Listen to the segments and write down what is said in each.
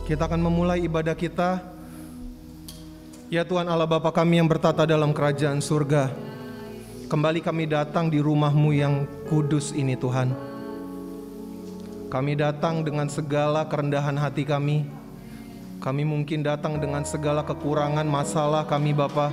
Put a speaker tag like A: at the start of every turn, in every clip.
A: Kita akan memulai ibadah kita. Ya Tuhan Allah Bapa kami yang bertata dalam kerajaan surga, kembali kami datang di rumah-Mu yang kudus ini Tuhan. Kami datang dengan segala kerendahan hati kami. Kami mungkin datang dengan segala kekurangan masalah kami Bapa.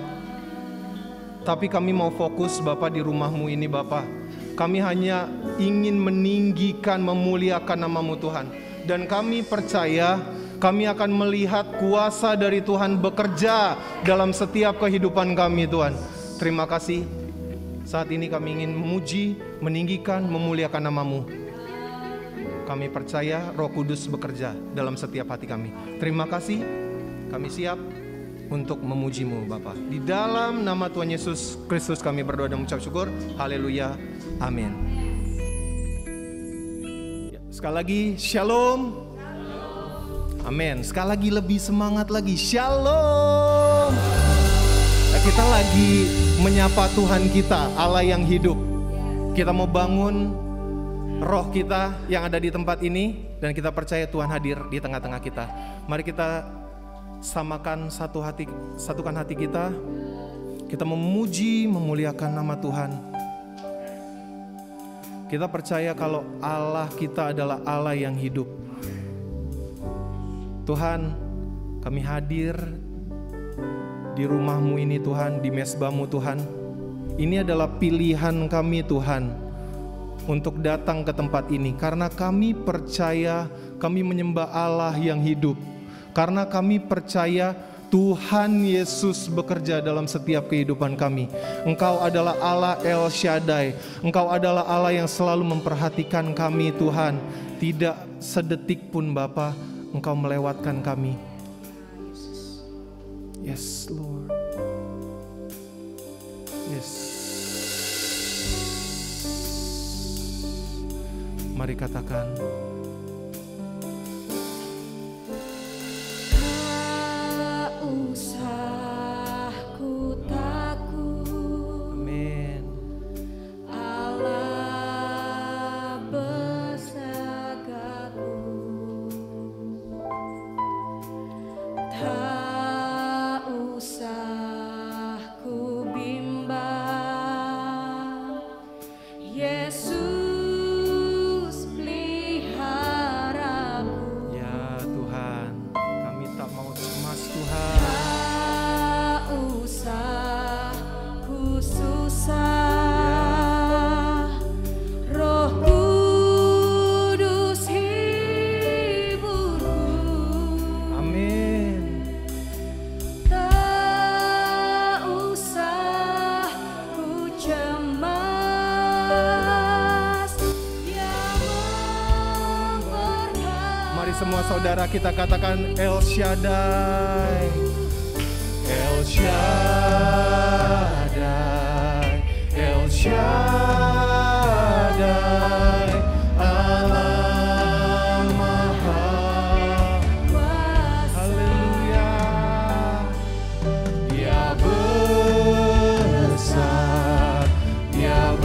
A: Tapi kami mau fokus Bapa di rumah-Mu ini Bapa. Kami hanya ingin meninggikan, memuliakan nama-Mu Tuhan. Dan kami percaya kami akan melihat kuasa dari Tuhan bekerja dalam setiap kehidupan kami Tuhan. Terima kasih. Saat ini kami ingin memuji, meninggikan, memuliakan nama-Mu. Kami percaya Roh Kudus bekerja dalam setiap hati kami. Terima kasih. Kami siap untuk memuji-Mu Bapa. Di dalam nama Tuhan Yesus Kristus kami berdoa dan mengucap syukur. Haleluya. Amin. Sekali lagi, shalom. Amin. Sekali lagi lebih semangat lagi. Shalom. Kita lagi menyapa Tuhan kita, Allah yang hidup. Kita mau bangun roh kita yang ada di tempat ini, dan kita percaya Tuhan hadir di tengah-tengah kita. Mari kita samakan satukan hati kita. Kita memuji, memuliakan nama Tuhan. Kita percaya kalau Allah kita adalah Allah yang hidup. Tuhan, kami hadir di rumah-Mu ini Tuhan, di mezbah-Mu Tuhan. Ini adalah pilihan kami Tuhan untuk datang ke tempat ini, karena kami percaya kami menyembah Allah yang hidup. Karena kami percaya Tuhan Yesus bekerja dalam setiap kehidupan kami. Engkau adalah Allah El Shaddai. Engkau adalah Allah yang selalu memperhatikan kami Tuhan. Tidak sedetik pun Bapa Engkau melewatkan kami. Yes Lord. Yes. Mari katakan.
B: Tak usah ku takut.
A: Amin.
B: Allah bersagaku. Tak usah ku bimbang. Yesus peliharaku.
A: Ya Tuhan, kami tak mau cemas Tuhan.
B: Tak usah ku susah. Roh Kudus hiburku.
A: Amin.
B: Tak usah ku cemas. Dia memberkati.
A: Mari semua saudara kita katakan El Shaddai. El Shaddai. El Shaddai. Allah Maha. Haleluya. Dia besar. Dia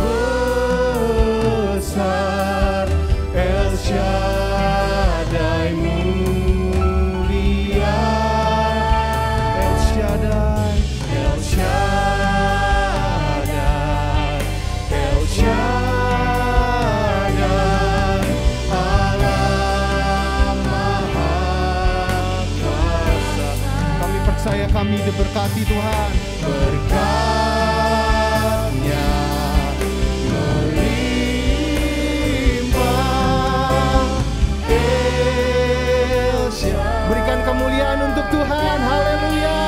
A: besar. El Shaddai mulia. El Shaddai. El Shaddai. El Shaddai. Allah Maha Kuasa. Kami percaya kami diberkati Tuhan. Berkat-Nya melimpah. El Shaddai. Berikan kemuliaan untuk Tuhan. Haleluya.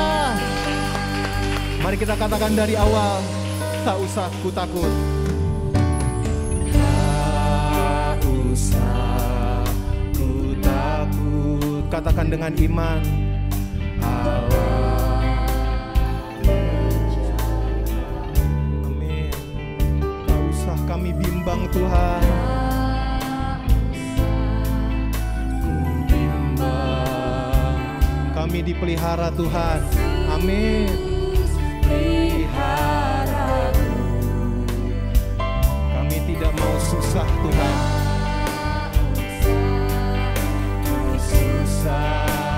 A: Mari kita katakan dari awal. Tak usah ku takut. Tak usah ku takut. Katakan dengan iman. Allah. Amin. Tak usah kami bimbang Tuhan. Kami dipelihara Tuhan. Amin.
B: Peliharaku.
A: Kami tidak mau susah Tuhan. Susah.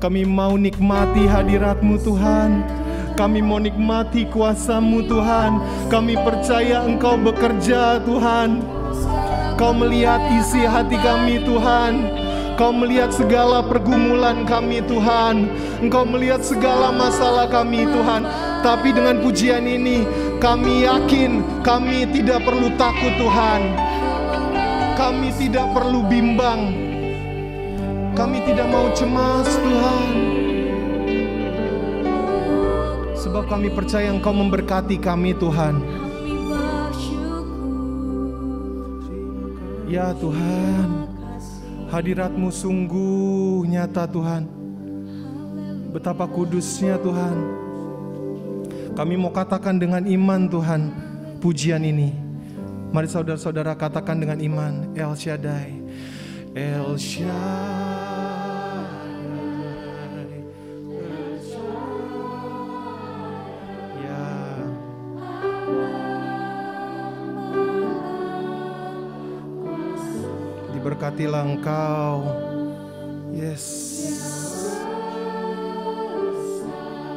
A: Kami mau nikmati hadirat-Mu Tuhan. Kami mau nikmati kuasa-Mu Tuhan. Kami percaya Engkau bekerja Tuhan. Kau melihat isi hati kami Tuhan. Kau melihat segala pergumulan kami Tuhan. Engkau melihat segala masalah kami Tuhan. Tapi dengan pujian ini kami yakin kami tidak perlu takut Tuhan. Kami tidak perlu bimbang. Kami tidak mau cemas Tuhan. Sebab kami percaya Engkau memberkati kami Tuhan.
B: Kami bersyukur.
A: Ya Tuhan, hadirat-Mu sungguh nyata Tuhan. Betapa kudusnya Tuhan. Kami mau katakan dengan iman Tuhan pujian ini. Mari saudara-saudara katakan dengan iman, El Shaddai, El Shaddai. Diberkatilah Engkau. Yes.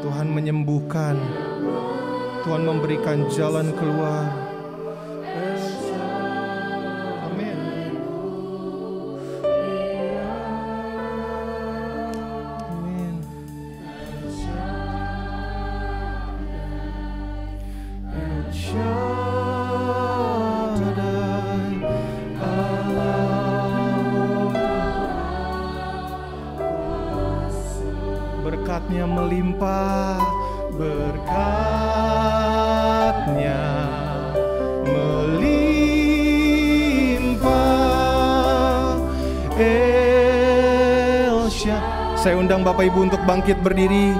A: Tuhan menyembuhkan. Tuhan memberikan jalan keluar. Amin. Amin. El Shaddai, berkatnya melimpah, berkatnya melimpah. El Shaddai. Saya undang Bapak Ibu untuk bangkit berdiri.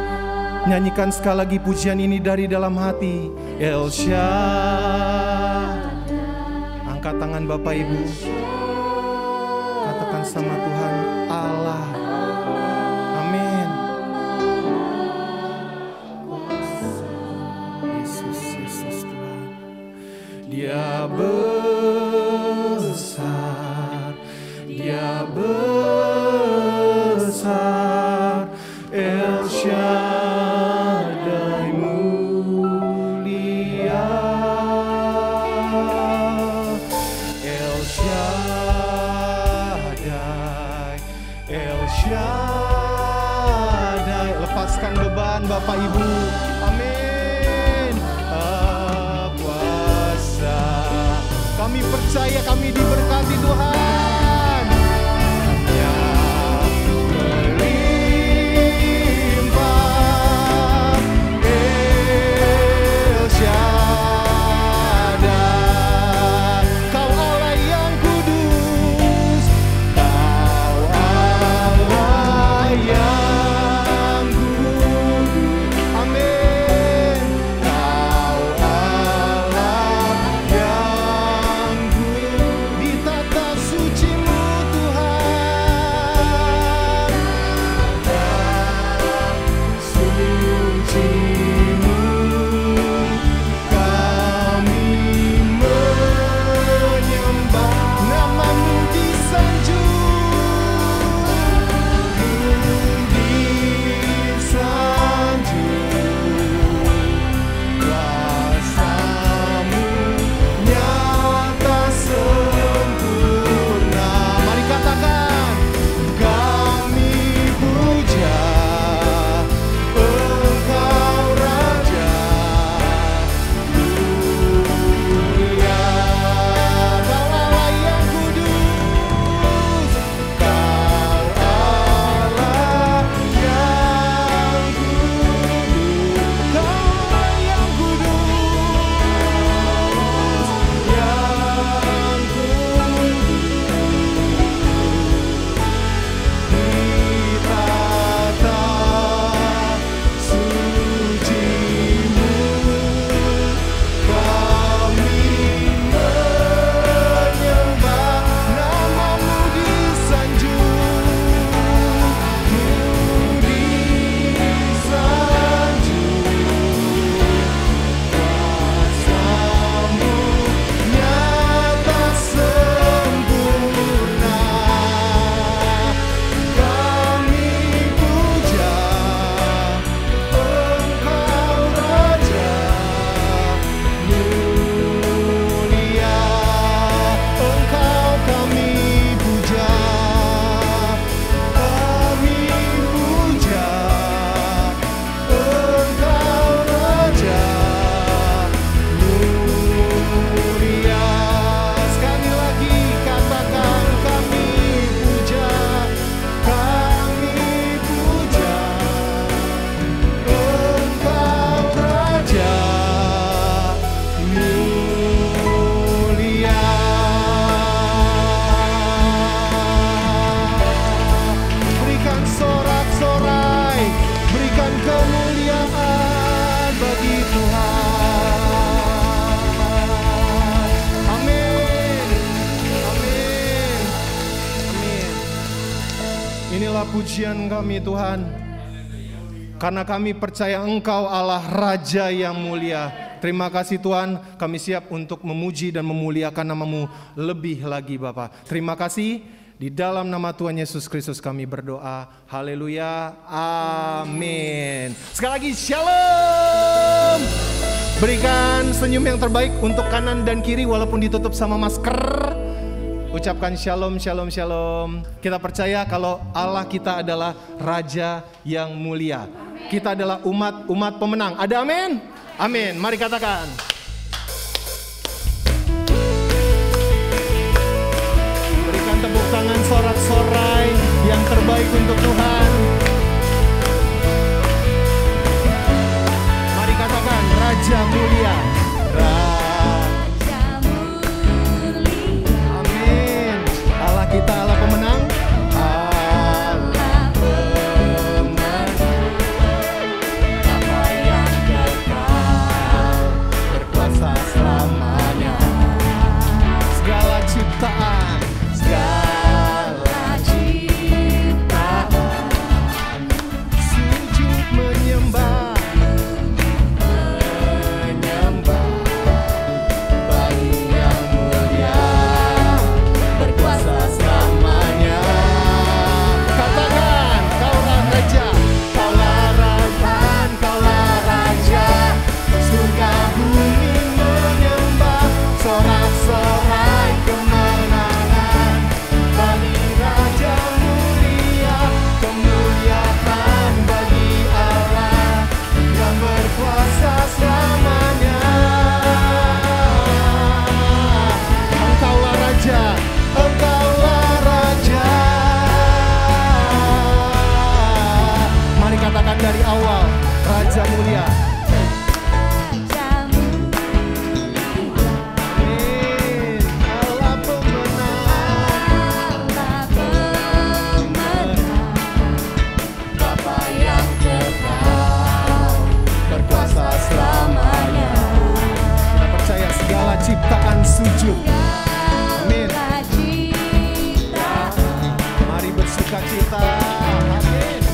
A: Nyanyikan sekali lagi pujian ini dari dalam hati. El Shaddai. Angkat tangan Bapak Ibu. Katakan sama Tuhan, Allah. Amin. Yesus Tuhan. Dia besar. Dia besar. El Shaddai mulia. El Shaddai, El Shaddai. Lepaskan beban Bapak Ibu. Amin. Kuasa. Kami percaya kami diberkati Tuhan. Di tata terimalah pujian kami Tuhan. Karena kami percaya Engkau Allah Raja yang mulia. Terima kasih Tuhan, kami siap untuk memuji dan memuliakan nama-Mu lebih lagi Bapa. Terima kasih, di dalam nama Tuhan Yesus Kristus kami berdoa. Haleluya, amin. Sekali lagi shalom. Berikan senyum yang terbaik untuk kanan dan kiri walaupun ditutup sama masker. Ucapkan shalom, shalom, shalom. Kita percaya kalau Allah kita adalah Raja yang mulia. Kita adalah umat pemenang. Ada amin? Amin. Mari katakan. Berikan tepuk tangan sorak-sorai yang terbaik untuk Tuhan. Mari katakan Raja mulia. Raja mulia. Amin. Allah kita Allah pemenang. Dari awal, Raja mulia. Raja mulia. Amin. Allah pemenang. Allah pemenang. Bapa yang kekal, berkuasa selamanya. Kita percaya segala ciptaan sujud. Amin. Mari bersukacita. Amin.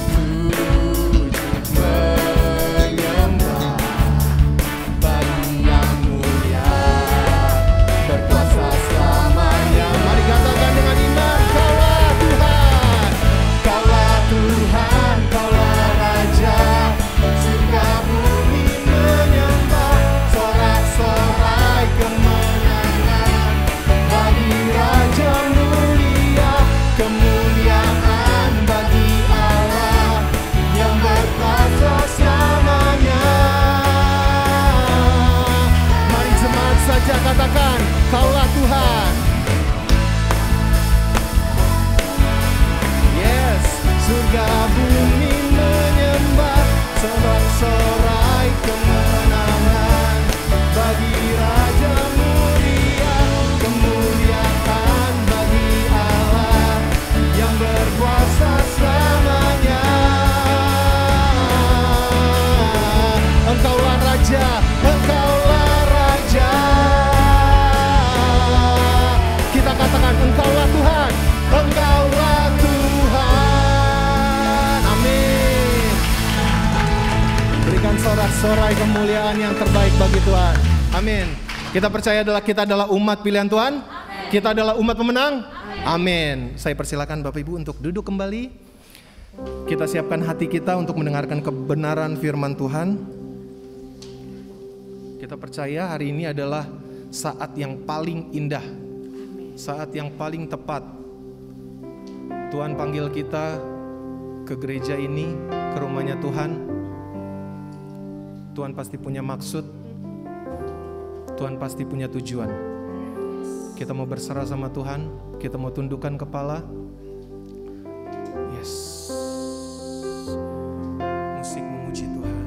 A: Katakan, Kaulah Tuhan. Yes, surga bumi menyembah, sorak-sorai kemenangan bagi Raja mulia, kemuliaan bagi Allah yang berkuasa selamanya. Engkaulah Raja, Engkaulah Raja. Kita katakan Engkaulah Tuhan, Engkaulah Tuhan. Amin. Berikan sorak-sorai kemuliaan yang terbaik bagi Tuhan. Amin. Kita percaya kita adalah umat pilihan Tuhan. Amin. Kita adalah umat pemenang. Amin. Saya persilakan Bapak Ibu untuk duduk kembali. Kita siapkan hati kita untuk mendengarkan kebenaran firman Tuhan. Kita percaya hari ini adalah saat yang paling indah, saat yang paling tepat. Tuhan panggil kita ke gereja ini, ke rumahnya Tuhan. Tuhan pasti punya maksud, Tuhan pasti punya tujuan. Kita mau berserah sama Tuhan, kita mau tundukkan kepala. Yes. Musik memuji Tuhan.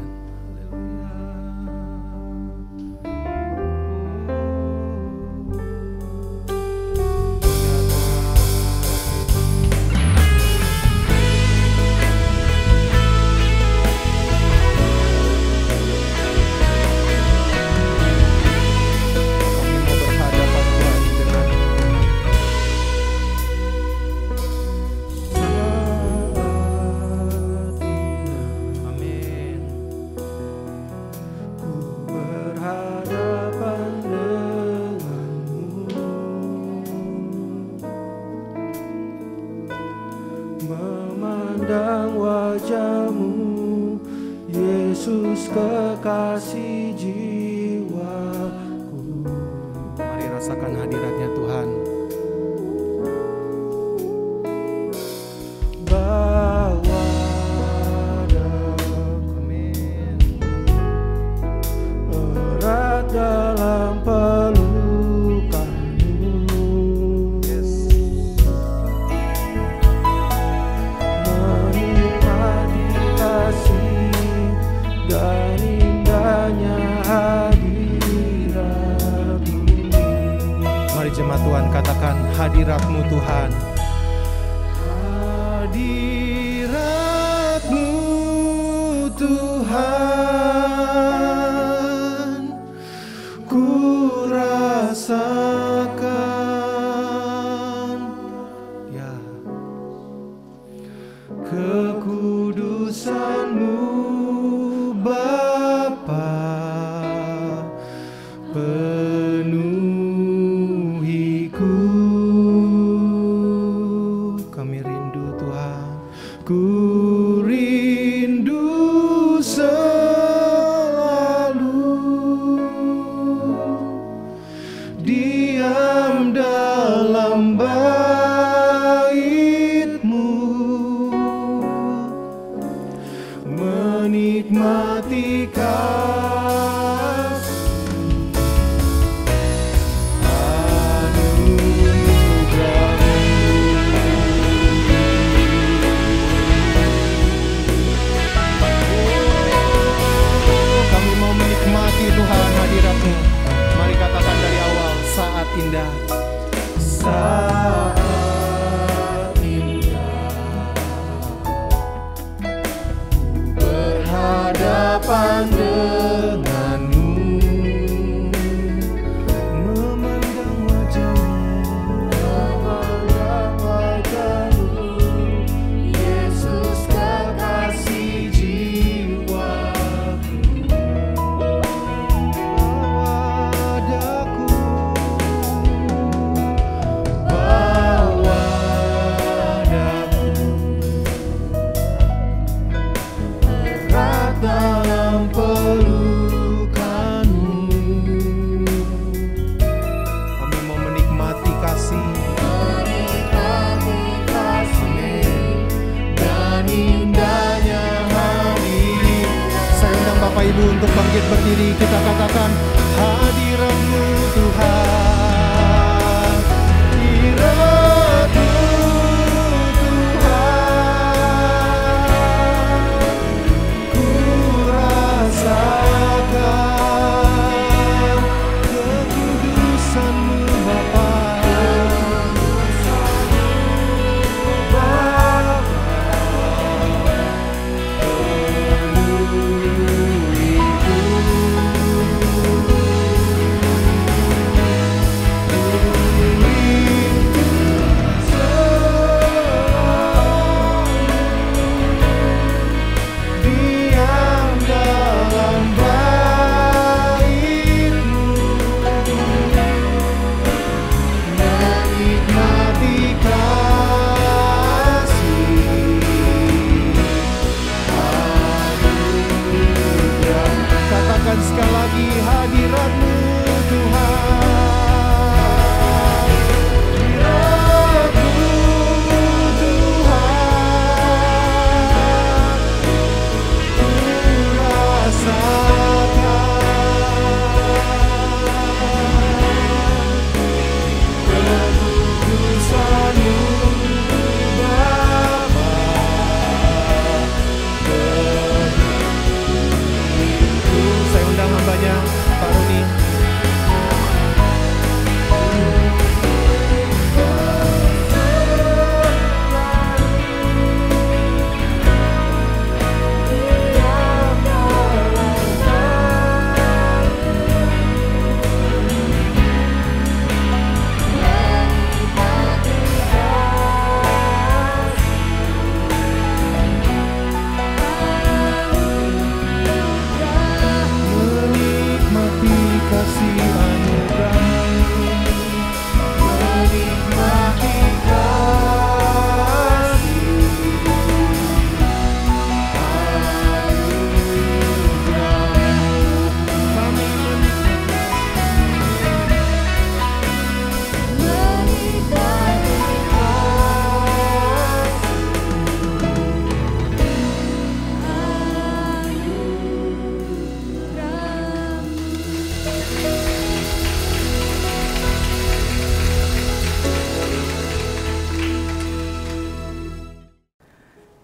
B: kekasih jiwaku.
A: Mari rasakan hadiratnya Tuhan.
B: Bawa
A: Amin.
B: erat dalam pelukanmu.
A: Yes.
B: Menikmati kasih dan indahnya hadirat-Mu.
A: Mari jemaat Tuhan katakan hadirat-Mu Tuhan. Hadirat-Mu Tuhan, ku rasakan ya kekudusan-Mu Bapa, penuhiku. Kami rindu Tuhan, ku rindu selalu diam dalam bait-Mu, menikmati kasih kami mau menikmati Tuhan hadirat-Mu. Mari katakan dari awal, saat indah, saat indah berhadapan dengan-Mu, memandang wajah-Mu, Yesus kekasih jiwaku. Bawa daku erat dalam pelukan-Mu. Kami mau menikmati kasih dan indahnya hadirat. Saya undang Bapak Ibu untuk bangkit berdiri. Kita katakan hadirat-Mu Tuhan, hadirat-Mu Tuhan, ku rasakan kekudusan-Mu Bapa, penuhiku.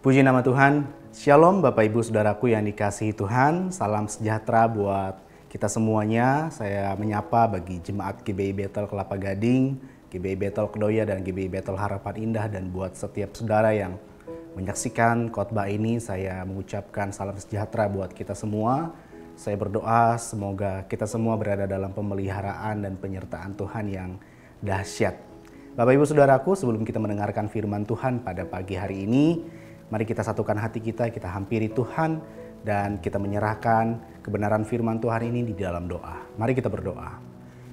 C: Puji nama Tuhan. Shalom Bapak Ibu Saudaraku yang dikasihi Tuhan. Salam sejahtera buat kita semuanya. Saya menyapa bagi jemaat GBI Betel Kelapa Gading, GBI Betel Kedoya, dan GBI Betel Harapan Indah. Dan buat setiap saudara yang menyaksikan khotbah ini, saya mengucapkan salam sejahtera buat kita semua. Saya berdoa semoga kita semua berada dalam pemeliharaan dan penyertaan Tuhan yang dahsyat. Bapak Ibu Saudaraku, sebelum kita mendengarkan firman Tuhan pada pagi hari ini, mari kita satukan hati kita hampiri Tuhan dan kita menyerahkan kebenaran firman Tuhan ini di dalam doa. Mari kita berdoa.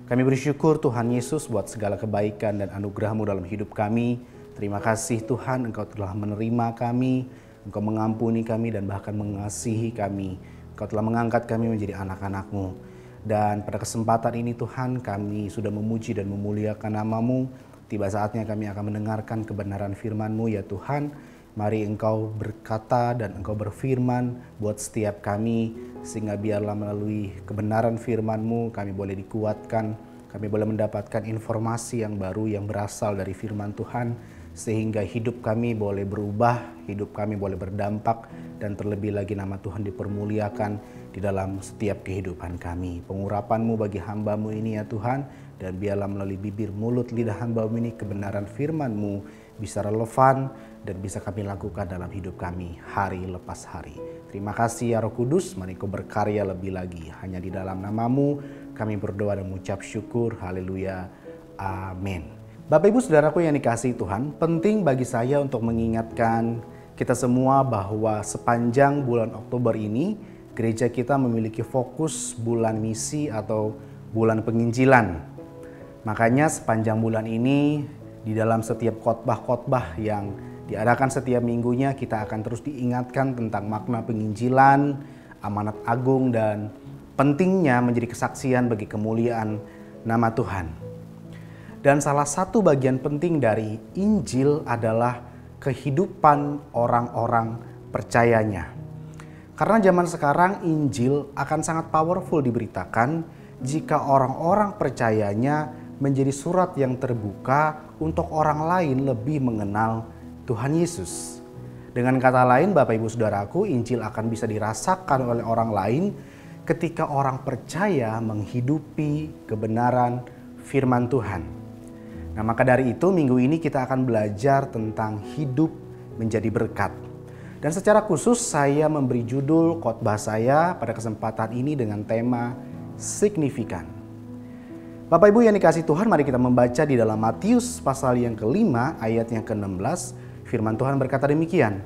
C: Kami bersyukur Tuhan Yesus buat segala kebaikan dan anugerah-Mu dalam hidup kami. Terima kasih Tuhan, Engkau telah menerima kami, Engkau mengampuni kami dan bahkan mengasihi kami. Engkau telah mengangkat kami menjadi anak-anak-Mu. Dan pada kesempatan ini Tuhan, kami sudah memuji dan memuliakan nama-Mu. Tiba saatnya kami akan mendengarkan kebenaran firman-Mu ya Tuhan. Mari Engkau berkata dan Engkau berfirman buat setiap kami, sehingga biarlah melalui kebenaran firman-Mu kami boleh dikuatkan, kami boleh mendapatkan informasi yang baru yang berasal dari firman Tuhan, sehingga hidup kami boleh berubah, hidup kami boleh berdampak, dan terlebih lagi nama Tuhan dipermuliakan di dalam setiap kehidupan kami. Pengurapan-Mu bagi hamba-Mu ini ya Tuhan, dan biarlah melalui bibir mulut lidah hamba-Mu ini kebenaran firman-Mu bisa relevan dan bisa kami lakukan dalam hidup kami hari lepas hari. Terima kasih ya Roh Kudus, mari Kau berkarya lebih lagi. Hanya di dalam nama-Mu kami berdoa dan mengucap syukur. Haleluya. Amin. Bapak Ibu Saudaraku yang dikasihi Tuhan, penting bagi saya untuk mengingatkan kita semua bahwa sepanjang bulan Oktober ini gereja kita memiliki fokus bulan misi atau bulan penginjilan. Makanya sepanjang bulan ini di dalam setiap khotbah-khotbah yang diadakan setiap minggunya kita akan terus diingatkan tentang makna penginjilan, amanat agung, dan pentingnya menjadi kesaksian bagi kemuliaan nama Tuhan. Dan salah satu bagian penting dari Injil adalah kehidupan orang-orang percayanya. Karena zaman sekarang Injil akan sangat powerful diberitakan jika orang-orang percayanya menjadi surat yang terbuka untuk orang lain lebih mengenal Tuhan Yesus. Dengan kata lain, Bapak Ibu Saudaraku, Injil akan bisa dirasakan oleh orang lain ketika orang percaya menghidupi kebenaran firman Tuhan. Nah, maka dari itu minggu ini kita akan belajar tentang hidup menjadi berkat. Dan secara khusus saya memberi judul khotbah saya pada kesempatan ini dengan tema signifikan. Bapak Ibu yang dikasihi Tuhan, mari kita membaca di dalam Matius pasal yang ke-5 ayat yang ke-16. Firman Tuhan berkata demikian.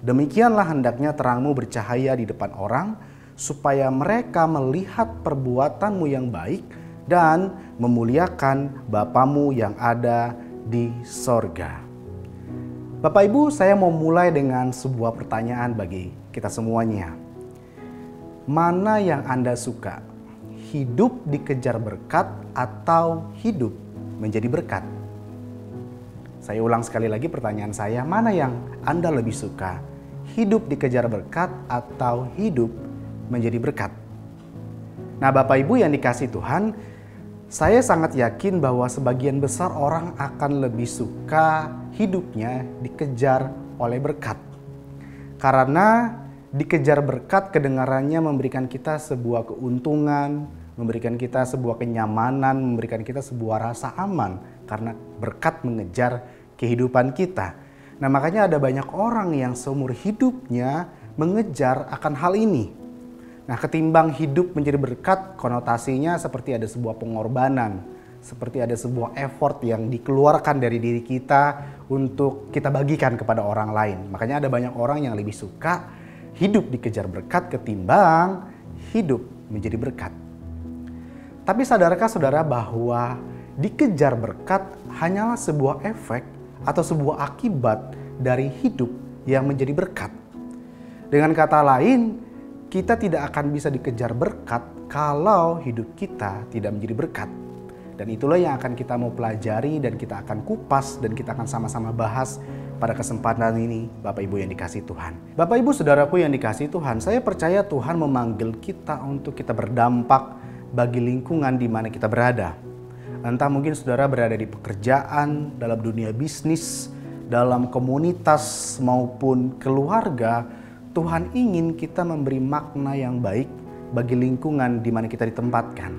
C: Demikianlah hendaknya terangmu bercahaya di depan orang, supaya mereka melihat perbuatanmu yang baik dan memuliakan Bapamu yang ada di sorga. Bapak Ibu, saya mau mulai dengan sebuah pertanyaan bagi kita semuanya. Mana yang Anda suka? Hidup dikejar berkat atau hidup menjadi berkat? Saya ulang sekali lagi pertanyaan saya, mana yang Anda lebih suka? Hidup dikejar berkat atau hidup menjadi berkat? Nah, Bapak Ibu yang dikasihi Tuhan, saya sangat yakin bahwa sebagian besar orang akan lebih suka hidupnya dikejar oleh berkat. Karena dikejar berkat kedengarannya memberikan kita sebuah keuntungan, memberikan kita sebuah kenyamanan, memberikan kita sebuah rasa aman karena berkat mengejar kehidupan kita. Nah, makanya ada banyak orang yang seumur hidupnya mengejar akan hal ini. Nah, ketimbang hidup menjadi berkat, konotasinya seperti ada sebuah pengorbanan, seperti ada sebuah effort yang dikeluarkan dari diri kita untuk kita bagikan kepada orang lain. Makanya ada banyak orang yang lebih suka hidup dikejar berkat ketimbang hidup menjadi berkat. Tapi sadarkah saudara bahwa dikejar berkat hanyalah sebuah efek atau sebuah akibat dari hidup yang menjadi berkat? Dengan kata lain, kita tidak akan bisa dikejar berkat kalau hidup kita tidak menjadi berkat. Dan itulah yang akan kita mau pelajari dan kita akan kupas dan kita akan sama-sama bahas pada kesempatan ini, Bapak Ibu yang dikasihi Tuhan. Bapak Ibu Saudaraku yang dikasihi Tuhan, saya percaya Tuhan memanggil kita untuk kita berdampak bagi lingkungan di mana kita berada. Entah mungkin saudara berada di pekerjaan, dalam dunia bisnis, dalam komunitas maupun keluarga, Tuhan ingin kita memberi makna yang baik bagi lingkungan di mana kita ditempatkan.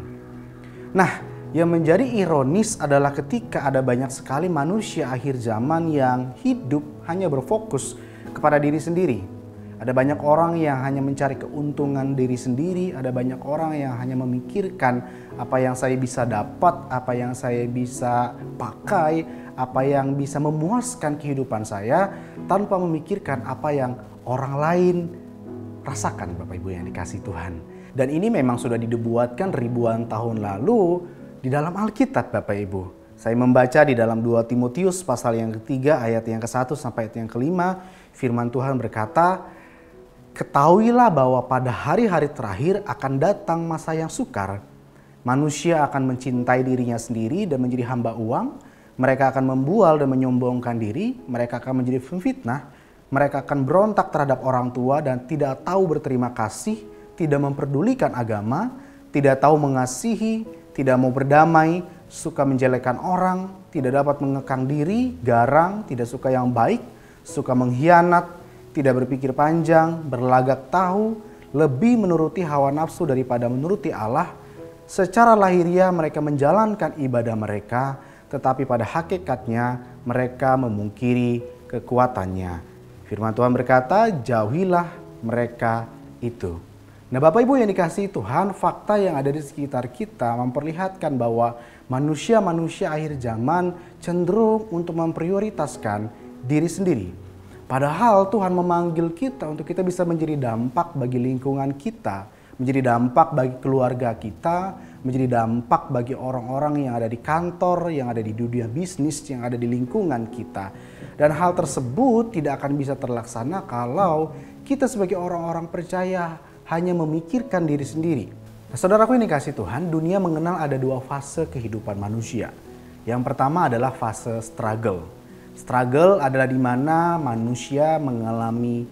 C: Nah, yang menjadi ironis adalah ketika ada banyak sekali manusia akhir zaman yang hidup hanya berfokus kepada diri sendiri. Ada banyak orang yang hanya mencari keuntungan diri sendiri, ada banyak orang yang hanya memikirkan apa yang saya bisa dapat, apa yang saya bisa pakai, apa yang bisa memuaskan kehidupan saya, tanpa memikirkan apa yang orang lain rasakan, Bapak Ibu yang dikasihi Tuhan. Dan ini memang sudah dibuatkan ribuan tahun lalu di dalam Alkitab, Bapak Ibu. Saya membaca di dalam 2 Timotius pasal yang ketiga ayat yang ke-1 sampai ayat yang ke-5, firman Tuhan berkata, "Ketahuilah bahwa pada hari-hari terakhir akan datang masa yang sukar. Manusia akan mencintai dirinya sendiri dan menjadi hamba uang. Mereka akan membual dan menyombongkan diri. Mereka akan menjadi pemfitnah. Mereka akan berontak terhadap orang tua dan tidak tahu berterima kasih, tidak memperdulikan agama, tidak tahu mengasihi, tidak mau berdamai, suka menjelekkan orang, tidak dapat mengekang diri, garang, tidak suka yang baik, suka mengkhianat, tidak berpikir panjang, berlagak tahu, lebih menuruti hawa nafsu daripada menuruti Allah. Secara lahiriah mereka menjalankan ibadah mereka, tetapi pada hakikatnya mereka memungkiri kekuatannya." Firman Tuhan berkata, jauhilah mereka itu. Nah, Bapak Ibu yang dikasihi Tuhan, fakta yang ada di sekitar kita memperlihatkan bahwa manusia-manusia akhir zaman cenderung untuk memprioritaskan diri sendiri. Padahal Tuhan memanggil kita untuk kita bisa menjadi dampak bagi lingkungan kita, menjadi dampak bagi keluarga kita, menjadi dampak bagi orang-orang yang ada di kantor, yang ada di dunia bisnis, yang ada di lingkungan kita. Dan hal tersebut tidak akan bisa terlaksana kalau kita sebagai orang-orang percaya hanya memikirkan diri sendiri. Nah, saudaraku yang dikasihi Tuhan, dunia mengenal ada 2 fase kehidupan manusia. Yang pertama adalah fase struggle. Struggle adalah di mana manusia mengalami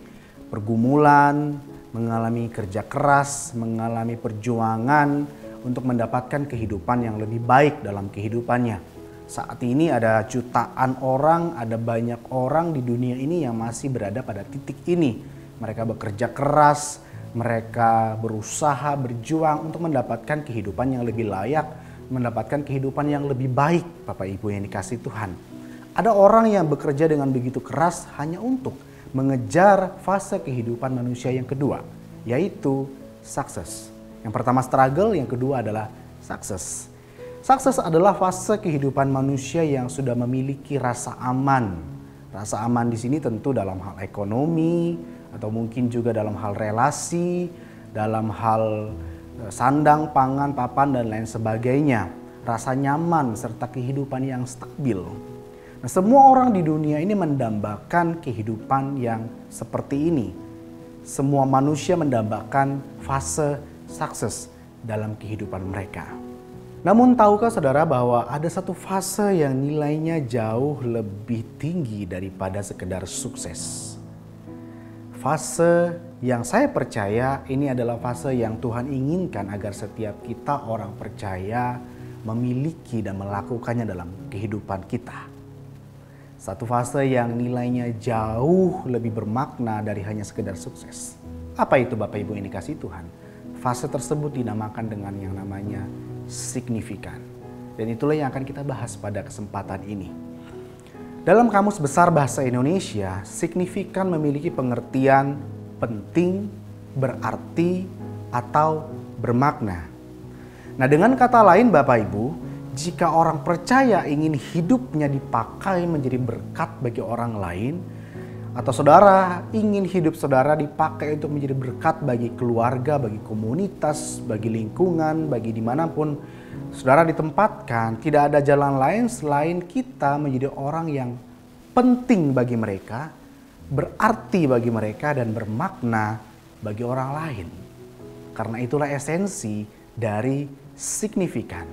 C: pergumulan, mengalami kerja keras, mengalami perjuangan untuk mendapatkan kehidupan yang lebih baik dalam kehidupannya. Saat ini ada jutaan orang, ada banyak orang di dunia ini yang masih berada pada titik ini. Mereka bekerja keras, mereka berusaha, berjuang untuk mendapatkan kehidupan yang lebih layak, mendapatkan kehidupan yang lebih baik, Bapak Ibu yang dikasihi Tuhan. Ada orang yang bekerja dengan begitu keras hanya untuk mengejar fase kehidupan manusia yang kedua, yaitu sukses. Yang pertama struggle, yang kedua adalah sukses. Sukses adalah fase kehidupan manusia yang sudah memiliki rasa aman. Rasa aman di sini tentu dalam hal ekonomi, atau mungkin juga dalam hal relasi, dalam hal sandang, pangan, papan, dan lain sebagainya. Rasa nyaman serta kehidupan yang stabil. Nah, semua orang di dunia ini mendambakan kehidupan yang seperti ini. Semua manusia mendambakan fase sukses dalam kehidupan mereka. Namun tahukah saudara bahwa ada satu fase yang nilainya jauh lebih tinggi daripada sekedar sukses? Fase yang saya percaya ini adalah fase yang Tuhan inginkan agar setiap kita orang percaya memiliki dan melakukannya dalam kehidupan kita. Satu fase yang nilainya jauh lebih bermakna dari hanya sekedar sukses. Apa itu Bapak Ibu yang dikasihi Tuhan? Fase tersebut dinamakan dengan yang namanya signifikan. Dan itulah yang akan kita bahas pada kesempatan ini. Dalam Kamus Besar Bahasa Indonesia, signifikan memiliki pengertian penting, berarti, atau bermakna. Nah, dengan kata lain Bapak Ibu, jika orang percaya ingin hidupnya dipakai menjadi berkat bagi orang lain, atau saudara ingin hidup saudara dipakai untuk menjadi berkat bagi keluarga, bagi komunitas, bagi lingkungan, bagi dimanapun saudara ditempatkan, tidak ada jalan lain selain kita menjadi orang yang penting bagi mereka, berarti bagi mereka, dan bermakna bagi orang lain. Karena itulah esensi dari signifikan.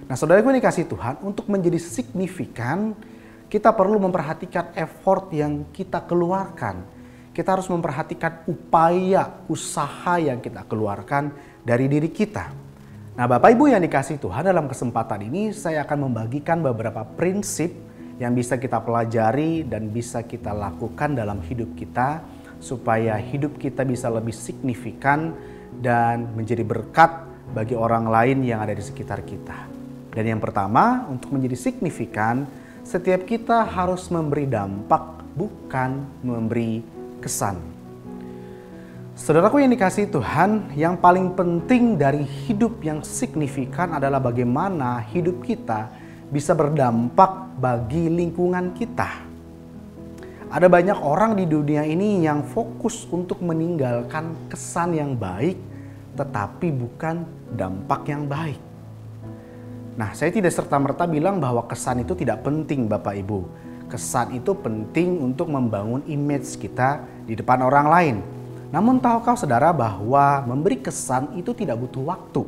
C: Nah, saudaraku yang dikasihi Tuhan, untuk menjadi signifikan, kita perlu memperhatikan effort yang kita keluarkan. Kita harus memperhatikan upaya, usaha yang kita keluarkan dari diri kita. Nah, Bapak Ibu yang dikasihi Tuhan, dalam kesempatan ini saya akan membagikan beberapa prinsip yang bisa kita pelajari dan bisa kita lakukan dalam hidup kita supaya hidup kita bisa lebih signifikan dan menjadi berkat bagi orang lain yang ada di sekitar kita. Dan yang pertama, untuk menjadi signifikan, setiap kita harus memberi dampak, bukan memberi kesan. Saudaraku yang dikasihi Tuhan, yang paling penting dari hidup yang signifikan adalah bagaimana hidup kita bisa berdampak bagi lingkungan kita. Ada banyak orang di dunia ini yang fokus untuk meninggalkan kesan yang baik, tetapi bukan dampak yang baik. Nah, saya tidak serta-merta bilang bahwa kesan itu tidak penting, Bapak Ibu. Kesan itu penting untuk membangun image kita di depan orang lain. Namun tahukah saudara bahwa memberi kesan itu tidak butuh waktu,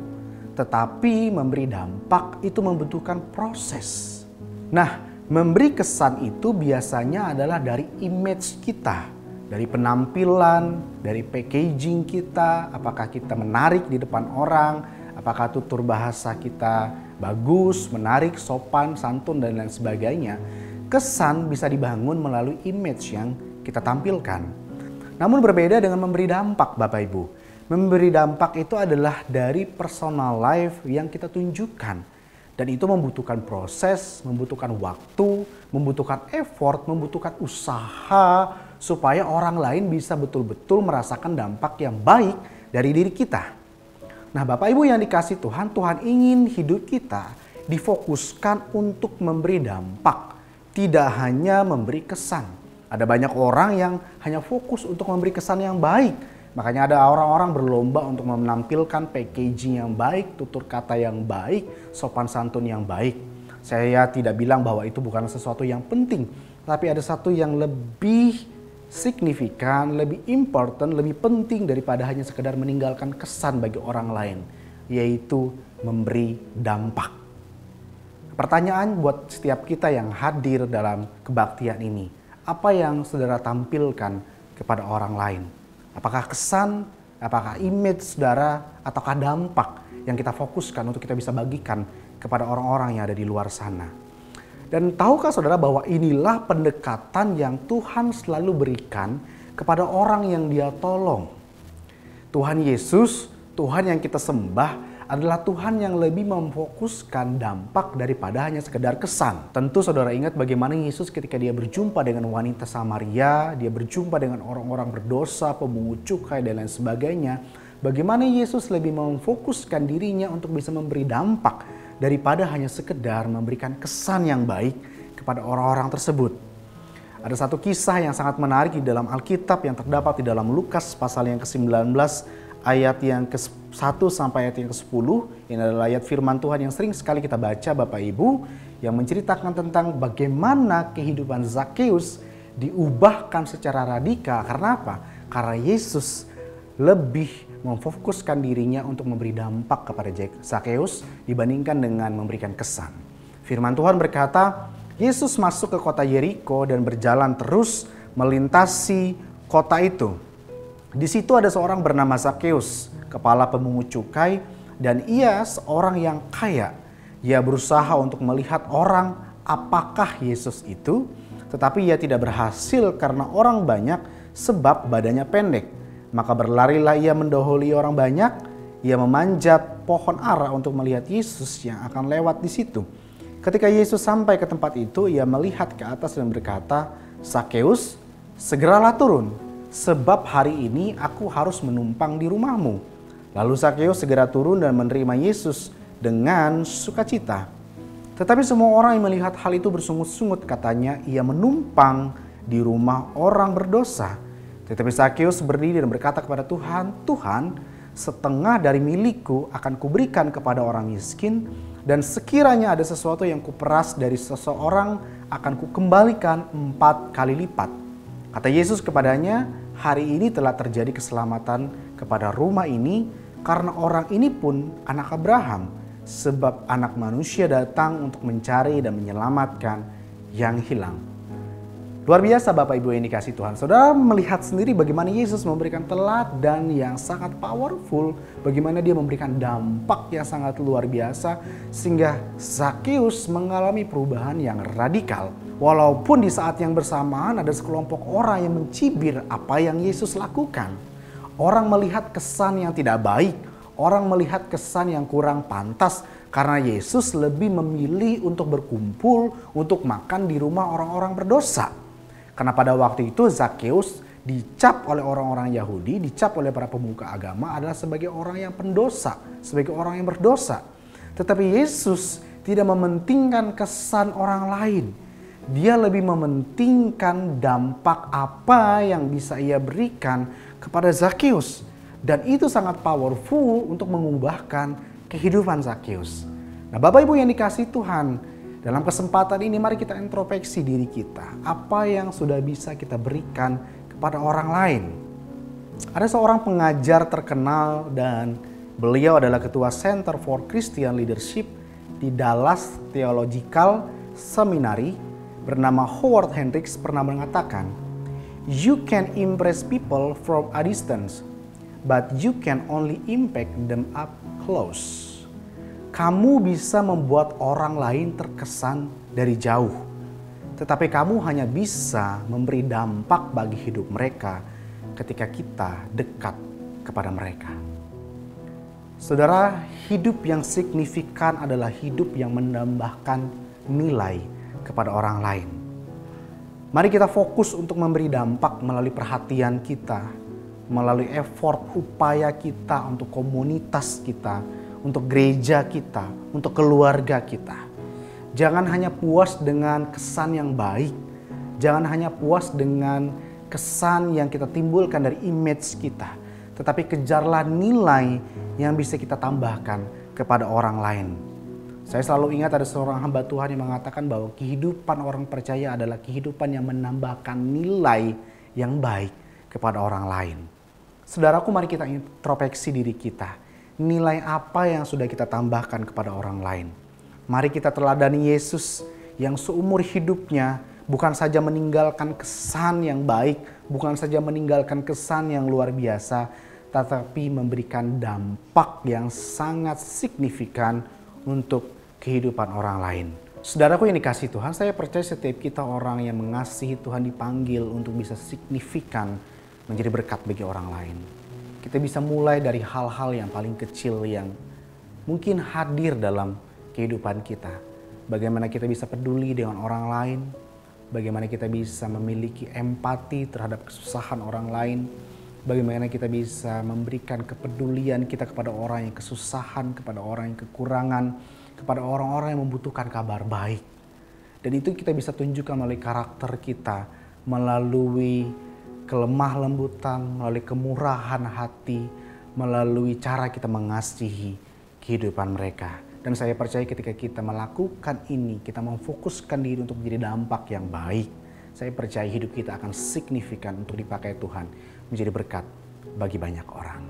C: tetapi memberi dampak itu membutuhkan proses. Nah, memberi kesan itu biasanya adalah dari image kita, dari penampilan, dari packaging kita, apakah kita menarik di depan orang, apakah tutur bahasa kita bagus, menarik, sopan, santun, dan lain sebagainya. Kesan bisa dibangun melalui image yang kita tampilkan. Namun berbeda dengan memberi dampak, Bapak Ibu. Memberi dampak itu adalah dari personal life yang kita tunjukkan. Dan itu membutuhkan proses, membutuhkan waktu, membutuhkan effort, membutuhkan usaha supaya orang lain bisa betul-betul merasakan dampak yang baik dari diri kita. Nah, Bapak Ibu yang dikasihi Tuhan, Tuhan ingin hidup kita difokuskan untuk memberi dampak, tidak hanya memberi kesan. Ada banyak orang yang hanya fokus untuk memberi kesan yang baik. Makanya ada orang-orang berlomba untuk menampilkan packaging yang baik, tutur kata yang baik, sopan santun yang baik. Saya tidak bilang bahwa itu bukan sesuatu yang penting, tapi ada satu yang lebih signifikan, lebih important, lebih penting daripada hanya sekedar meninggalkan kesan bagi orang lain, yaitu memberi dampak. Pertanyaan buat setiap kita yang hadir dalam kebaktian ini, apa yang saudara tampilkan kepada orang lain? Apakah kesan, apakah image saudara, ataukah dampak yang kita fokuskan untuk kita bisa bagikan kepada orang-orang yang ada di luar sana? Dan tahukah saudara bahwa inilah pendekatan yang Tuhan selalu berikan kepada orang yang Dia tolong. Tuhan Yesus, Tuhan yang kita sembah, adalah Tuhan yang lebih memfokuskan dampak daripada hanya sekedar kesan. Tentu saudara ingat bagaimana Yesus ketika Dia berjumpa dengan wanita Samaria, Dia berjumpa dengan orang-orang berdosa, pemungut cukai dan lain sebagainya. Bagaimana Yesus lebih memfokuskan dirinya untuk bisa memberi dampak daripada hanya sekedar memberikan kesan yang baik kepada orang-orang tersebut. Ada satu kisah yang sangat menarik di dalam Alkitab yang terdapat di dalam Lukas pasal yang ke-19 ayat yang ke-1 sampai ayat yang ke-10. Ini adalah ayat firman Tuhan yang sering sekali kita baca Bapak Ibu, yang menceritakan tentang bagaimana kehidupan Zakheus diubahkan secara radikal. Karena apa? Karena Yesus lebih memfokuskan dirinya untuk memberi dampak kepada Zakheus dibandingkan dengan memberikan kesan. Firman Tuhan berkata, Yesus masuk ke kota Yeriko dan berjalan terus melintasi kota itu. Di situ ada seorang bernama Zakheus, kepala pemungut cukai, dan ia seorang yang kaya. Ia berusaha untuk melihat orang apakah Yesus itu, tetapi ia tidak berhasil karena orang banyak sebab badannya pendek. Maka berlarilah ia mendahului orang banyak, ia memanjat pohon ara untuk melihat Yesus yang akan lewat di situ. Ketika Yesus sampai ke tempat itu, ia melihat ke atas dan berkata, Zakheus, segeralah turun, sebab hari ini aku harus menumpang di rumahmu. Lalu Zakheus segera turun dan menerima Yesus dengan sukacita. Tetapi semua orang yang melihat hal itu bersungut-sungut, katanya ia menumpang di rumah orang berdosa. Tetapi Zakheus berdiri dan berkata kepada Tuhan, Tuhan, setengah dari milikku akan kuberikan kepada orang miskin, dan sekiranya ada sesuatu yang kuperas dari seseorang akan kukembalikan 4 kali lipat. Kata Yesus kepadanya, hari ini telah terjadi keselamatan kepada rumah ini, karena orang ini pun anak Abraham, sebab anak manusia datang untuk mencari dan menyelamatkan yang hilang. Luar biasa Bapak Ibu yang dikasihi Tuhan. Saudara melihat sendiri bagaimana Yesus memberikan teladan yang sangat powerful. Bagaimana dia memberikan dampak yang sangat luar biasa. Sehingga Zakheus mengalami perubahan yang radikal. Walaupun di saat yang bersamaan ada sekelompok orang yang mencibir apa yang Yesus lakukan. Orang melihat kesan yang tidak baik. Orang melihat kesan yang kurang pantas. Karena Yesus lebih memilih untuk berkumpul, untuk makan di rumah orang-orang berdosa. Karena pada waktu itu Zakheus dicap oleh orang-orang Yahudi, dicap oleh para pemuka agama adalah sebagai orang yang pendosa, sebagai orang yang berdosa. Tetapi Yesus tidak mementingkan kesan orang lain. Dia lebih mementingkan dampak apa yang bisa ia berikan kepada Zakheus. Dan itu sangat powerful untuk mengubahkan kehidupan Zakheus. Nah, Bapak Ibu yang dikasihi Tuhan, dalam kesempatan ini mari kita introspeksi diri kita. Apa yang sudah bisa kita berikan kepada orang lain. Ada seorang pengajar terkenal dan beliau adalah ketua Center for Christian Leadership di Dallas Theological Seminary bernama Howard Hendricks pernah mengatakan, "You can impress people from a distance, but you can only impact them up close." Kamu bisa membuat orang lain terkesan dari jauh. Tetapi kamu hanya bisa memberi dampak bagi hidup mereka ketika kita dekat kepada mereka. Saudara, hidup yang signifikan adalah hidup yang menambahkan nilai kepada orang lain. Mari kita fokus untuk memberi dampak melalui perhatian kita, melalui effort, upaya kita untuk komunitas kita, untuk gereja kita, untuk keluarga kita. Jangan hanya puas dengan kesan yang baik. Jangan hanya puas dengan kesan yang kita timbulkan dari image kita. Tetapi kejarlah nilai yang bisa kita tambahkan kepada orang lain. Saya selalu ingat ada seorang hamba Tuhan yang mengatakan bahwa kehidupan orang percaya adalah kehidupan yang menambahkan nilai yang baik kepada orang lain. Saudaraku, mari kita introspeksi diri kita. Nilai apa yang sudah kita tambahkan kepada orang lain. Mari kita teladani Yesus yang seumur hidupnya bukan saja meninggalkan kesan yang baik, bukan saja meninggalkan kesan yang luar biasa, tetapi memberikan dampak yang sangat signifikan untuk kehidupan orang lain. Saudaraku yang dikasihi Tuhan, saya percaya setiap kita orang yang mengasihi Tuhan dipanggil untuk bisa signifikan menjadi berkat bagi orang lain. Kita bisa mulai dari hal-hal yang paling kecil yang mungkin hadir dalam kehidupan kita. Bagaimana kita bisa peduli dengan orang lain. Bagaimana kita bisa memiliki empati terhadap kesusahan orang lain. Bagaimana kita bisa memberikan kepedulian kita kepada orang yang kesusahan, kepada orang yang kekurangan, kepada orang-orang yang membutuhkan kabar baik. Dan itu kita bisa tunjukkan melalui karakter kita, melalui kelemah lembutan, melalui kemurahan hati, melalui cara kita mengasihi kehidupan mereka. Dan saya percaya ketika kita melakukan ini, kita memfokuskan diri untuk menjadi dampak yang baik. Saya percaya hidup kita akan signifikan untuk dipakai Tuhan, menjadi berkat bagi banyak orang.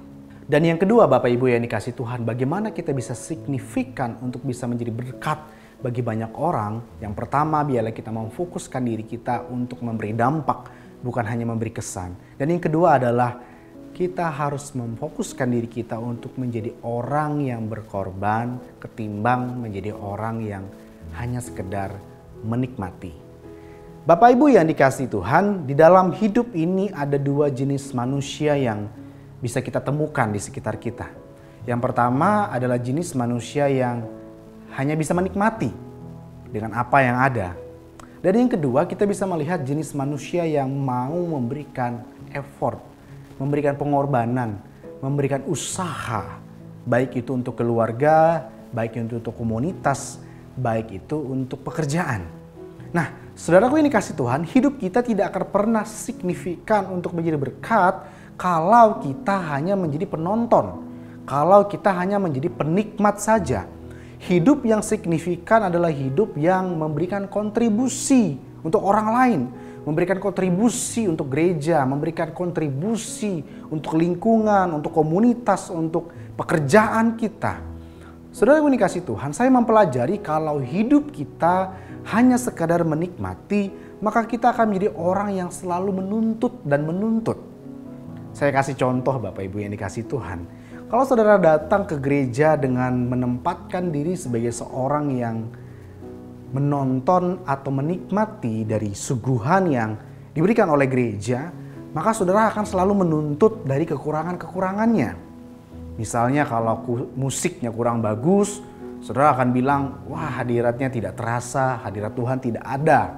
C: Dan yang kedua Bapak Ibu yang dikasihi Tuhan, bagaimana kita bisa signifikan untuk bisa menjadi berkat bagi banyak orang. Yang pertama, biarlah kita memfokuskan diri kita untuk memberi dampak, bukan hanya memberi kesan. Dan yang kedua adalah kita harus memfokuskan diri kita untuk menjadi orang yang berkorban ketimbang menjadi orang yang hanya sekedar menikmati. Bapak Ibu yang dikasihi Tuhan, di dalam hidup ini ada dua jenis manusia yang bisa kita temukan di sekitar kita. Yang pertama adalah jenis manusia yang hanya bisa menikmati dengan apa yang ada. Dan yang kedua, kita bisa melihat jenis manusia yang mau memberikan effort, memberikan pengorbanan, memberikan usaha, baik itu untuk keluarga, baik itu untuk komunitas, baik itu untuk pekerjaan. Nah, saudaraku yang dikasihi Tuhan, hidup kita tidak akan pernah signifikan untuk menjadi berkat kalau kita hanya menjadi penonton, kalau kita hanya menjadi penikmat saja. Hidup yang signifikan adalah hidup yang memberikan kontribusi untuk orang lain, memberikan kontribusi untuk gereja, memberikan kontribusi untuk lingkungan, untuk komunitas, untuk pekerjaan kita. Saudara yang dikasihi Tuhan, saya mempelajari kalau hidup kita hanya sekadar menikmati, maka kita akan menjadi orang yang selalu menuntut dan menuntut. Saya kasih contoh Bapak Ibu yang dikasih Tuhan. Kalau saudara datang ke gereja dengan menempatkan diri sebagai seorang yang menonton atau menikmati dari suguhan yang diberikan oleh gereja, maka saudara akan selalu menuntut dari kekurangan-kekurangannya. Misalnya kalau musiknya kurang bagus, saudara akan bilang, wah hadiratnya tidak terasa, hadirat Tuhan tidak ada.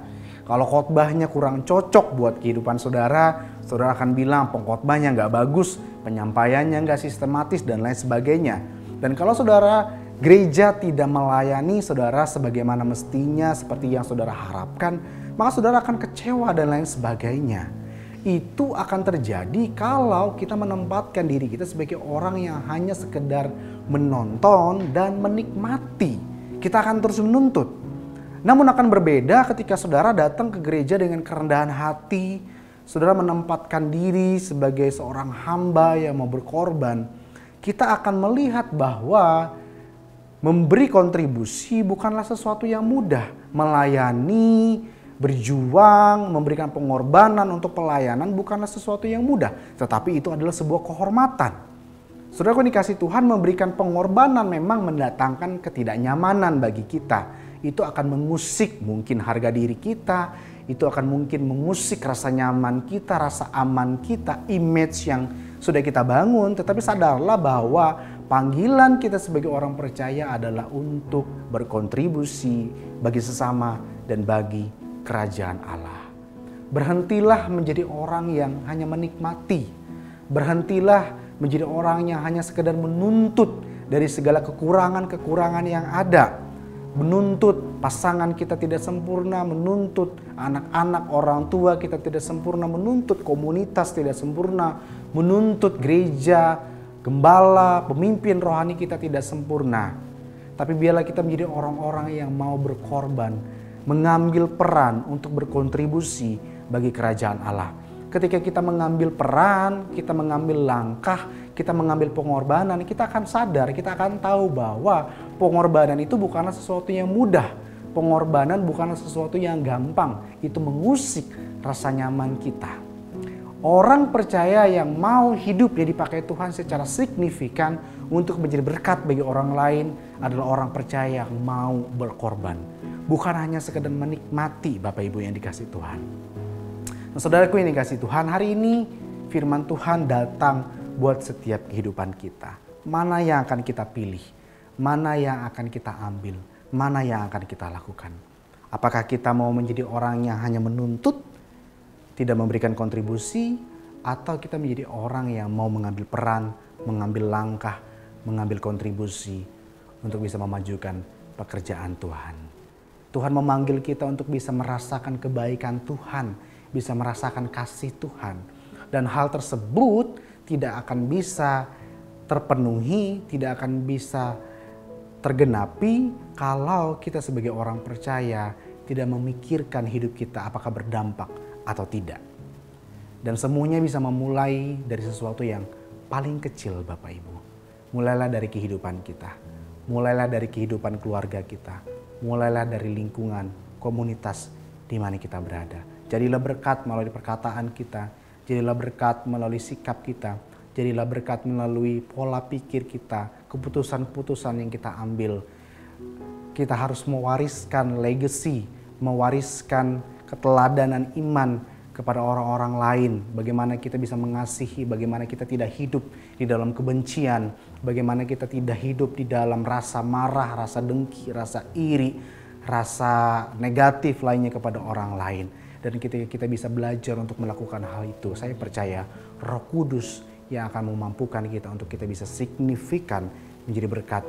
C: Kalau khotbahnya kurang cocok buat kehidupan saudara, saudara akan bilang pengkhotbahnya nggak bagus, penyampaiannya nggak sistematis dan lain sebagainya. Dan kalau saudara gereja tidak melayani saudara sebagaimana mestinya seperti yang saudara harapkan, maka saudara akan kecewa dan lain sebagainya. Itu akan terjadi kalau kita menempatkan diri kita sebagai orang yang hanya sekedar menonton dan menikmati. Kita akan terus menuntut. Namun akan berbeda ketika saudara datang ke gereja dengan kerendahan hati, saudara menempatkan diri sebagai seorang hamba yang mau berkorban. Kita akan melihat bahwa memberi kontribusi bukanlah sesuatu yang mudah. Melayani, berjuang, memberikan pengorbanan untuk pelayanan bukanlah sesuatu yang mudah. Tetapi itu adalah sebuah kehormatan. Saudara dikasih Tuhan, memberikan pengorbanan memang mendatangkan ketidaknyamanan bagi kita. Itu akan mengusik mungkin harga diri kita, itu akan mungkin mengusik rasa nyaman kita, rasa aman kita, image yang sudah kita bangun. Tetapi sadarlah bahwa panggilan kita sebagai orang percaya adalah untuk berkontribusi bagi sesama dan bagi kerajaan Allah. Berhentilah menjadi orang yang hanya menikmati. Berhentilah menjadi orang yang hanya sekedar menuntut dari segala kekurangan-kekurangan yang ada. Menuntut pasangan kita tidak sempurna, menuntut anak-anak orang tua kita tidak sempurna, menuntut komunitas tidak sempurna, menuntut gereja, gembala, pemimpin rohani kita tidak sempurna. Tapi biarlah kita menjadi orang-orang yang mau berkorban, mengambil peran untuk berkontribusi bagi kerajaan Allah. Ketika kita mengambil peran, kita mengambil langkah, kita mengambil pengorbanan, kita akan sadar, kita akan tahu bahwa pengorbanan itu bukanlah sesuatu yang mudah. Pengorbanan bukanlah sesuatu yang gampang. Itu mengusik rasa nyaman kita. Orang percaya yang mau hidupnya dipakai Tuhan secara signifikan untuk menjadi berkat bagi orang lain adalah orang percaya yang mau berkorban. Bukan hanya sekedar menikmati Bapak Ibu yang dikasih Tuhan. Nah, saudaraku yang dikasih Tuhan, hari ini firman Tuhan datang buat setiap kehidupan kita. Mana yang akan kita pilih? Mana yang akan kita ambil? Mana yang akan kita lakukan? Apakah kita mau menjadi orang yang hanya menuntut, tidak memberikan kontribusi, atau kita menjadi orang yang mau mengambil peran, mengambil langkah, mengambil kontribusi untuk bisa memajukan pekerjaan Tuhan. Tuhan memanggil kita untuk bisa merasakan kebaikan Tuhan, bisa merasakan kasih Tuhan. Dan hal tersebut tidak akan bisa terpenuhi, tidak akan bisa tergenapi kalau kita sebagai orang percaya tidak memikirkan hidup kita apakah berdampak atau tidak. Dan semuanya bisa memulai dari sesuatu yang paling kecil Bapak Ibu. Mulailah dari kehidupan kita, mulailah dari kehidupan keluarga kita, mulailah dari lingkungan, komunitas di mana kita berada. Jadilah berkat melalui perkataan kita, jadilah berkat melalui sikap kita, jadilah berkat melalui pola pikir kita, keputusan-keputusan yang kita ambil. Kita harus mewariskan legacy, mewariskan keteladanan iman kepada orang-orang lain. Bagaimana kita bisa mengasihi, bagaimana kita tidak hidup di dalam kebencian, bagaimana kita tidak hidup di dalam rasa marah, rasa dengki, rasa iri, rasa negatif lainnya kepada orang lain. Dan ketika kita bisa belajar untuk melakukan hal itu, saya percaya Roh Kudus yang akan memampukan kita untuk kita bisa signifikan menjadi berkat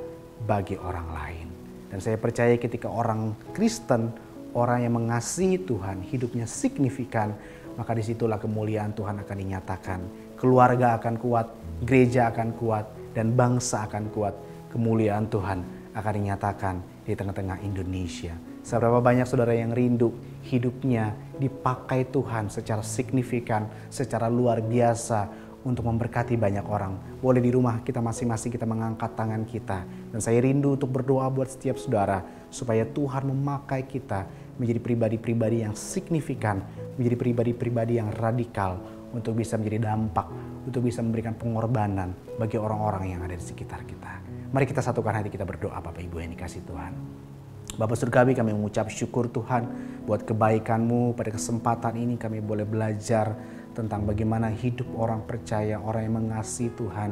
C: bagi orang lain. Dan saya percaya ketika orang Kristen, orang yang mengasihi Tuhan, hidupnya signifikan, maka disitulah kemuliaan Tuhan akan dinyatakan. Keluarga akan kuat, gereja akan kuat, dan bangsa akan kuat. Kemuliaan Tuhan akan dinyatakan di tengah-tengah Indonesia. Seberapa banyak saudara yang rindu hidupnya dipakai Tuhan secara signifikan, secara luar biasa untuk memberkati banyak orang. Boleh di rumah kita masing-masing kita mengangkat tangan kita. Dan saya rindu untuk berdoa buat setiap saudara supaya Tuhan memakai kita menjadi pribadi-pribadi yang signifikan, menjadi pribadi-pribadi yang radikal untuk bisa menjadi dampak, untuk bisa memberikan pengorbanan bagi orang-orang yang ada di sekitar kita. Mari kita satukan hati kita berdoa, Bapak Ibu yang dikasihi Tuhan. Bapa Surgawi, kami mengucap syukur Tuhan buat kebaikan-Mu. Pada kesempatan ini kami boleh belajar tentang bagaimana hidup orang percaya, orang yang mengasihi Tuhan,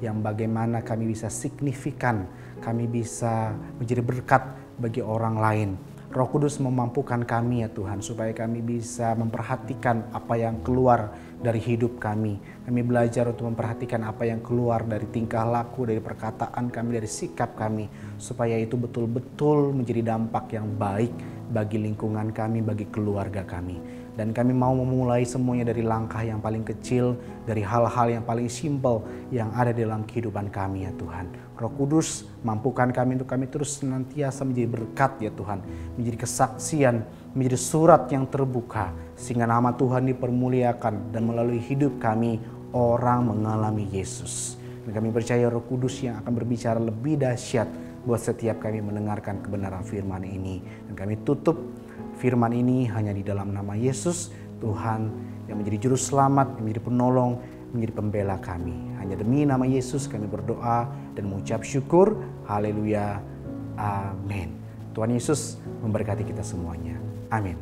C: yang bagaimana kami bisa signifikan, kami bisa menjadi berkat bagi orang lain. Roh Kudus memampukan kami ya Tuhan, supaya kami bisa memperhatikan apa yang keluar dari hidup kami. Kami belajar untuk memperhatikan apa yang keluar dari tingkah laku, dari perkataan kami, dari sikap kami, supaya itu betul-betul menjadi dampak yang baik bagi lingkungan kami, bagi keluarga kami. Dan kami mau memulai semuanya dari langkah yang paling kecil, dari hal-hal yang paling simpel yang ada dalam kehidupan kami ya Tuhan. Roh Kudus mampukan kami untuk kami terus senantiasa menjadi berkat ya Tuhan, menjadi kesaksian, menjadi surat yang terbuka, sehingga nama Tuhan dipermuliakan dan melalui hidup kami orang mengalami Yesus. Dan kami percaya Roh Kudus yang akan berbicara lebih dahsyat buat setiap kami mendengarkan kebenaran firman ini. Dan kami tutup firman ini hanya di dalam nama Yesus, Tuhan yang menjadi juru selamat, yang menjadi penolong, menjadi pembela kami. Hanya demi nama Yesus kami berdoa dan mengucap syukur. Haleluya. Amin. Tuhan Yesus memberkati kita semuanya. Amin.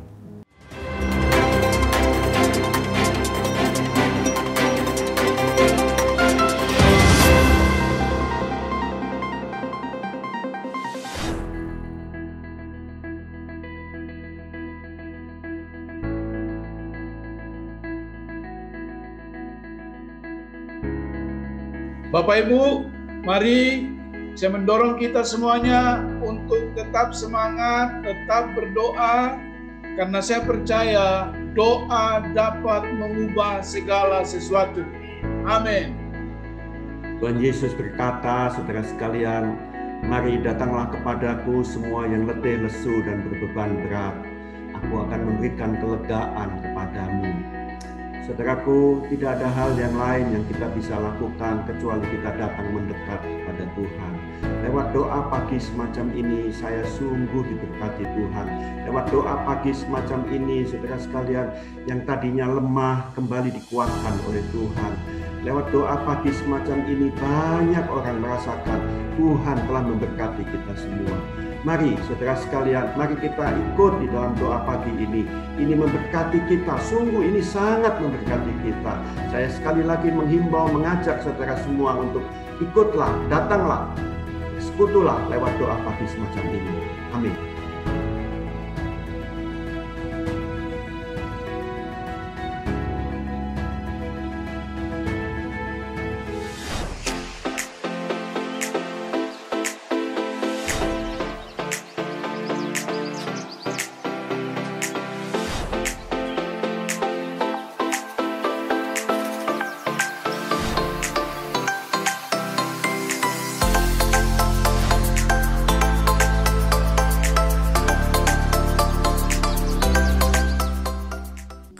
D: Bapak Ibu, mari saya mendorong kita semuanya untuk tetap semangat, tetap berdoa, karena saya percaya doa dapat mengubah segala sesuatu. Amin.
E: Tuhan Yesus berkata, saudara sekalian, mari datanglah kepadaku semua yang letih, lesu, dan berbeban berat. Aku akan memberikan kelegaan kepadamu. Saudaraku, tidak ada hal yang lain yang kita bisa lakukan kecuali kita datang mendekat kepada Tuhan. Lewat doa pagi semacam ini, saya sungguh diberkati Tuhan. Lewat doa pagi semacam ini, saudara sekalian, yang tadinya lemah kembali dikuatkan oleh Tuhan. Lewat doa pagi semacam ini, banyak orang merasakan Tuhan telah memberkati kita semua. Mari saudara sekalian, mari kita ikut di dalam doa pagi ini. Ini memberkati kita, sungguh ini sangat memberkati kita. Saya sekali lagi menghimbau, mengajak saudara semua untuk ikutlah, datanglah, sekutulah lewat doa pagi semacam ini. Amin.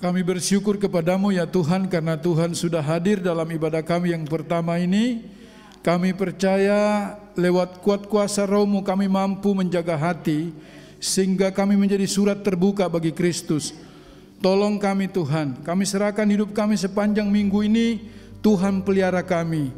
F: Kami bersyukur kepadamu ya Tuhan, karena Tuhan sudah hadir dalam ibadah kami yang pertama ini. Kami percaya lewat kuat kuasa Roh-Mu kami mampu menjaga hati, sehingga kami menjadi surat terbuka bagi Kristus. Tolong kami Tuhan, kami serahkan hidup kami sepanjang minggu ini. Tuhan pelihara kami.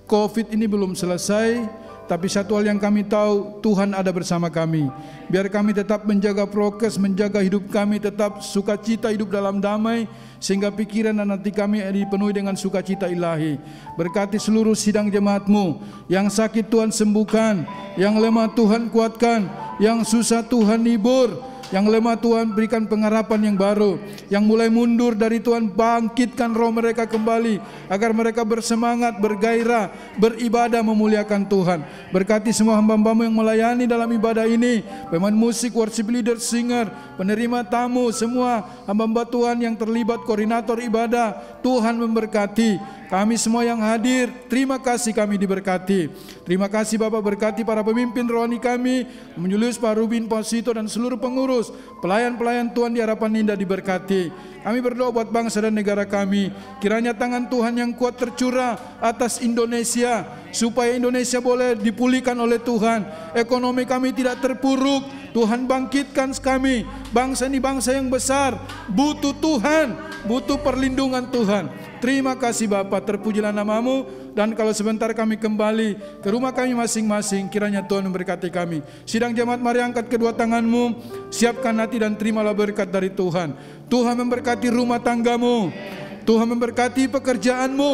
F: COVID ini belum selesai, tapi satu hal yang kami tahu, Tuhan ada bersama kami. Biar kami tetap menjaga prokes, menjaga hidup kami tetap sukacita, hidup dalam damai, sehingga pikiran dan hati kami dipenuhi dengan sukacita ilahi. Berkati seluruh sidang jemaat-Mu, yang sakit Tuhan sembuhkan, yang lemah Tuhan kuatkan, yang susah Tuhan hibur, yang lemah Tuhan berikan pengharapan yang baru, yang mulai mundur dari Tuhan bangkitkan roh mereka kembali, agar mereka bersemangat, bergairah, beribadah memuliakan Tuhan. Berkati semua hamba-hamba-Mu yang melayani dalam ibadah ini, pemain musik, worship leader, singer, penerima tamu, semua hamba-hamba Tuhan yang terlibat, koordinator ibadah. Tuhan memberkati kami semua yang hadir. Terima kasih kami diberkati. Terima kasih Bapak, berkati para pemimpin rohani kami, Julius, Pak Rubin, Pak Sito, dan seluruh pengurus. terus. Pelayan-pelayan Tuhan di Harapan Indah diberkati. Kami berdoa buat bangsa dan negara kami. Kiranya tangan Tuhan yang kuat tercurah atas Indonesia, supaya Indonesia boleh dipulihkan oleh Tuhan. Ekonomi kami tidak terpuruk. Tuhan bangkitkan kami. Bangsa ini bangsa yang besar, butuh Tuhan, butuh perlindungan Tuhan. Terima kasih Bapa, terpujilah nama-Mu. Dan kalau sebentar kami kembali ke rumah kami masing-masing, kiranya Tuhan memberkati kami. Sidang jemaat, mari angkat kedua tanganmu, siapkan hati dan terimalah berkat dari Tuhan. Tuhan memberkati rumah tanggamu, Tuhan memberkati pekerjaanmu,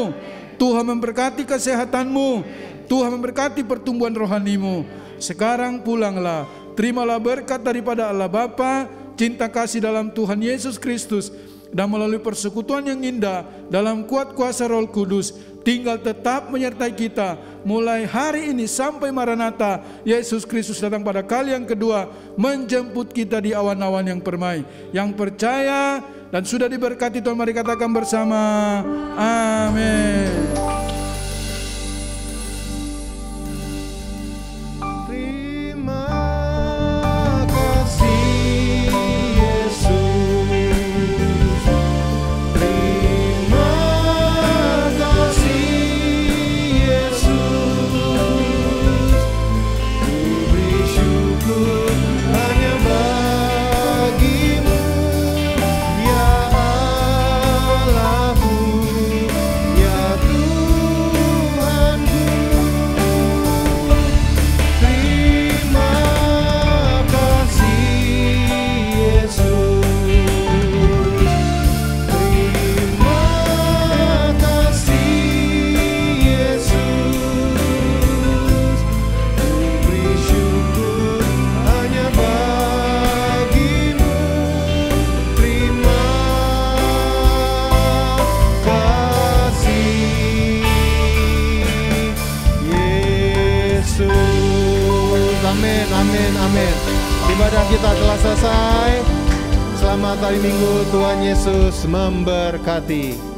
F: Tuhan memberkati kesehatanmu, Tuhan memberkati pertumbuhan rohanimu. Sekarang pulanglah, terimalah berkat daripada Allah Bapa, cinta kasih dalam Tuhan Yesus Kristus, dan melalui persekutuan yang indah dalam kuat kuasa Roh Kudus, tinggal tetap menyertai kita mulai hari ini sampai Maranatha. Yesus Kristus datang pada kali yang kedua, menjemput kita di awan-awan yang permai. Yang percaya dan sudah diberkati Tuhan, mari katakan bersama, amin.
A: Amin. Ibadah kita telah selesai. Selamat hari Minggu, Tuhan Yesus memberkati.